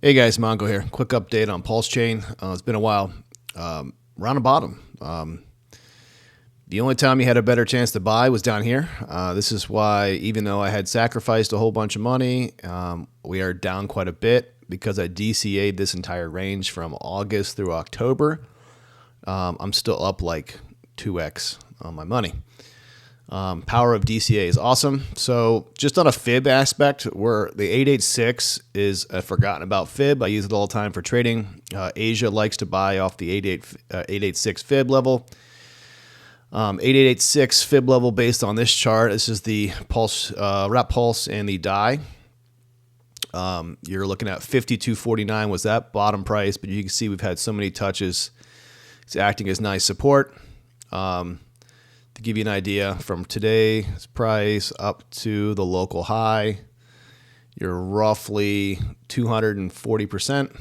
Hey guys, Mongo here. Quick update on Pulse Chain. It's been a while. We're on the bottom. The only time you had a better chance to buy was down here. This is why, even though I had sacrificed a whole bunch of money, we are down quite a bit because I DCA'd this entire range from August through October. I'm still up like 2x on my money. Power of DCA is awesome. So just on a fib aspect, where the 886 is a forgotten about fib. I use it all the time for trading. Asia likes to buy off the 886 fib level. 8886 fib level based on this chart. This is the pulse, wrap pulse and the die. You're looking at 52.49 was that bottom price, but you can see we've had so many touches. It's acting as nice support. To give you an idea, from today's price up to the local high, you're roughly 240%.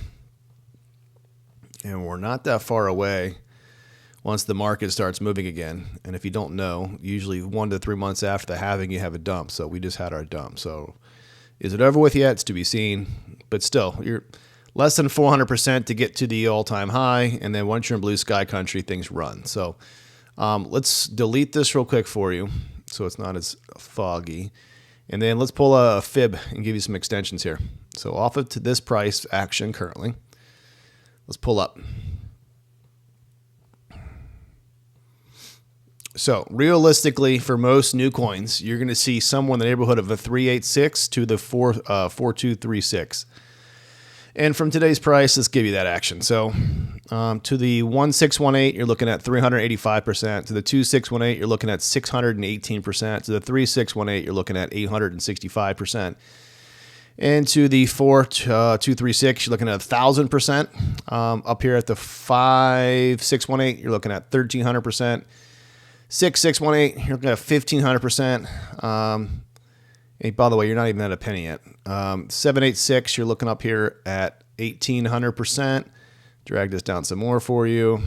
And we're not that far away once the market starts moving again. And if you don't know, usually 1 to 3 months after the halving, you have a dump. So we just had our dump. So is it over with yet? It's to be seen. But still, you're less than 400% to get to the all-time high. And then once you're in blue sky country, things run. So let's delete this real quick for you so it's not as foggy. And then let's pull a fib and give you some extensions here. So off of to this price action currently, let's pull up. So realistically, for most new coins, you're going to see somewhere in the neighborhood of a 386 to the 4236. And from today's price, let's give you that action. So to the 1618, you're looking at 385%. To the 2618, you're looking at 618%. To the 3618, you're looking at 865%. And to the 4236, you're looking at 1,000%. Up here at the 5618, you're looking at 1,300%. 6618, you're looking at 1,500%. Hey, by the way, you're not even at a penny yet. 786, you're looking up here at 1,800%. Drag this down some more for you.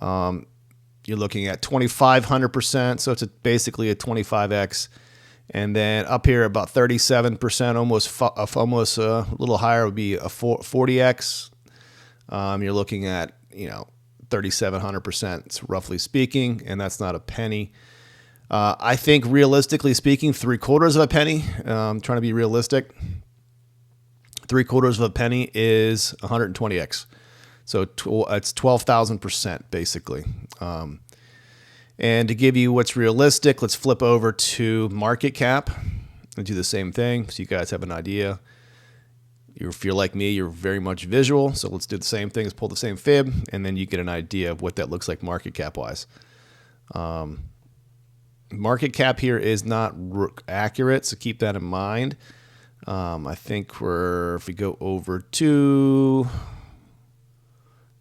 You're looking at 2,500%, so it's basically a 25x. And then up here about 37%, almost a little higher would be a 40x. You're looking at 3,700%, roughly speaking, and that's not a penny. I think realistically speaking, 3/4 of a penny, trying to be realistic, 3/4 of a penny is 120x. So it's 12,000% basically. And to give you what's realistic, let's flip over to market cap and do the same thing so you guys have an idea. If you're like me, you're very much visual. So let's do the same thing. Let's pull the same fib, and then you get an idea of what that looks like market cap wise. Market cap here is not accurate, so keep that in mind. I think if we go over to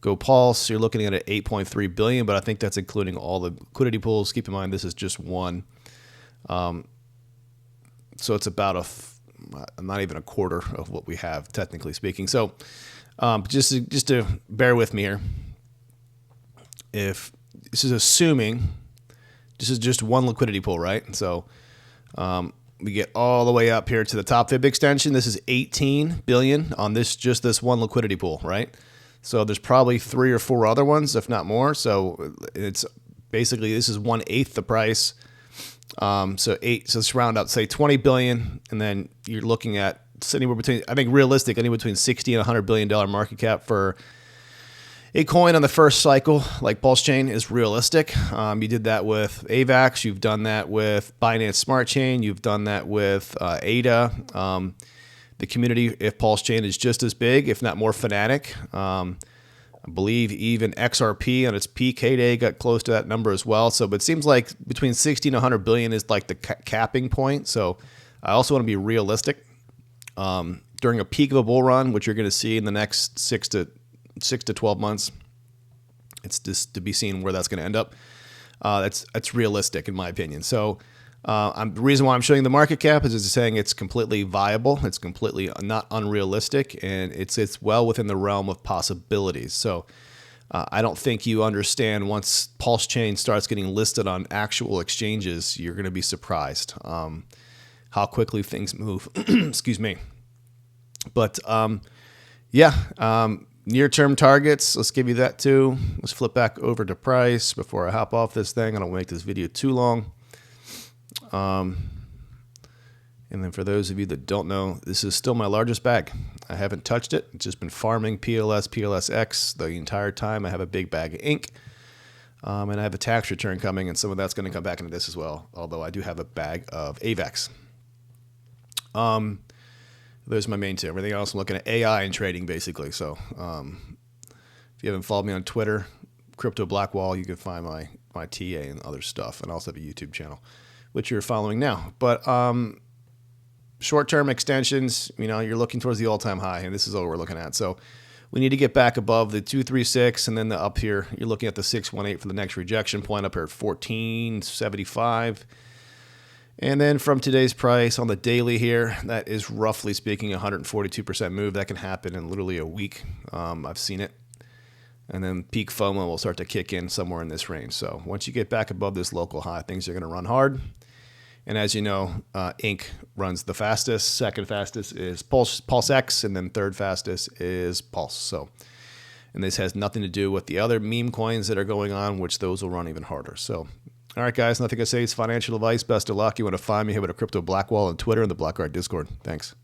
Go Pulse, you're looking at 8.3 billion, but I think that's including all the liquidity pools. Keep in mind this is just one. So it's about not even a quarter of what we have, technically speaking. So just to bear with me here, if this is assuming this is just one liquidity pool, right? So we get all the way up here to the top fib extension. This is 18 billion on this one liquidity pool, right? So there's probably 3 or 4 other ones, if not more. So it's basically, this is 1/8 the price. So let's round up, say 20 billion, and then you're looking at anywhere between, I think realistic, anywhere between 60 and $100 billion market cap for a coin on the first cycle like Pulse Chain is realistic. You did that with AVAX. You've done that with Binance Smart Chain. You've done that with ADA. The community, if Pulse Chain is just as big, if not more fanatic. I believe even XRP on its peak heyday got close to that number as well. So, but it seems like between 60 and 100 billion is like the capping point. So I also want to be realistic. During a peak of a bull run, which you're going to see in the next 6 to 12 months, it's just to be seen where that's going to end up. That's realistic in my opinion. So the reason why I'm showing the market cap is it's saying it's completely viable. It's completely not unrealistic, and it's well within the realm of possibilities. So I don't think you understand, once Pulse Chain starts getting listed on actual exchanges, you're going to be surprised how quickly things move. Excuse me. But yeah, near-term targets. Let's give you that too. Let's flip back over to price before I hop off this thing. I don't make this video too long. And then for those of you that don't know, this is still my largest bag. I haven't touched it. It's just been farming PLS, PLSX the entire time. I have a big bag of ink. And I have a tax return coming, and some of that's going to come back into this as well, although I do have a bag of AVAX. Those are my main two. Everything else, I'm looking at AI and trading, basically. So if you haven't followed me on Twitter, Crypto Blackwall, you can find my TA and other stuff, and I also have a YouTube channel, which you're following now. But short-term extensions, you're looking towards the all-time high, and this is all we're looking at. So we need to get back above the 236, and then the up here, you're looking at the 618 for the next rejection point up here at 1475. And then from today's price on the daily here, that is roughly speaking a 142% move. That can happen in literally a week. I've seen it. And then peak FOMO will start to kick in somewhere in this range. So once you get back above this local high, things are going to run hard. And as you know, ink runs the fastest. Second fastest is Pulse X, and then third fastest is Pulse. So, and this has nothing to do with the other meme coins that are going on, which those will run even harder. So, all right, guys, nothing I say is financial advice. Best of luck. You want to find me here with a Crypto Blackwall on Twitter and the Blackguard Discord. Thanks.